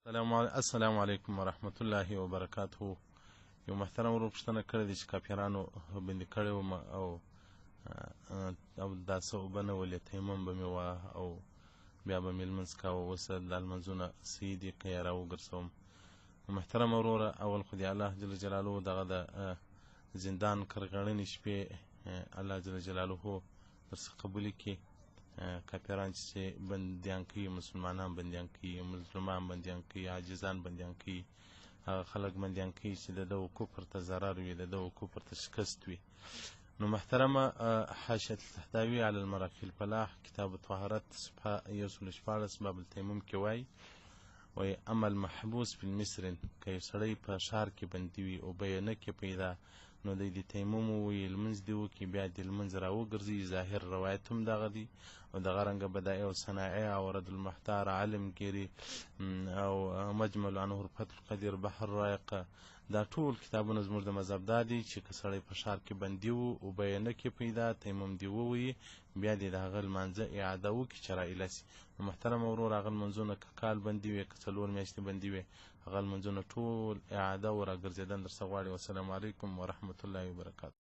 السلام علیکم ورحمت الله وبرکاته. یو محترم ورور پوښتنه کړې ده چې کافرانو بندي کړی وم او دا څه اوبه نه ولې تیمم به مې وه او بیا به مې لمونځ کاوه. اوس دا لمونځونه صحیح دي که یې راوګرځوم؟ محترم وروره، اول خو دې الله جل جلاله دغه د زندان کرغړنې شپې الله جل جلاله درڅخه قبولې کړي. کافران چې بندیان کوي، مسلمانان بندیان کوي، مظلومان بندیان کوي، عاجزان بندیان کوي، هغه خلک بندیان کوي چې د ده کفر ته ضرر وي، د ده کفر ته شکست وي. نو محترمه، حاشیة التحتوی علی المراقي الفلاح کتاب الطهارت صفحه 114 باب التیمم کې وایي اما المحبوس فی المصر، که یو سړی په ښار کې بندي وي او به یې نه کې پیدا، نو دی د تیمم ووایي، لمونځ دې وکړي، بیا دې لمونځ راوګرځي. ظاهر روایت هم دغه دی او دغه رنګه بدایع او صنایع او رد المحتار عالم ګیري او مجمل عنه فتح القدیر بحر رایق، دا ټول کتابونه زموږ د مذهب دا دي چې که سړی په ښار کې بندي و او به یې نه کې پیدا، تیمم دې ووایي، بیا دې د هغه لمانځه اعاده وکړي چې راایله سي. نو محترم ورور، هغه لمونځونه که کال بندي وي، که 4 میاشتې بندي وي، هغه لمونځونه ټول اعاده او راګرځېدل درڅخه غواړي. والسلام علیکم ورحمت الله وبرکاته.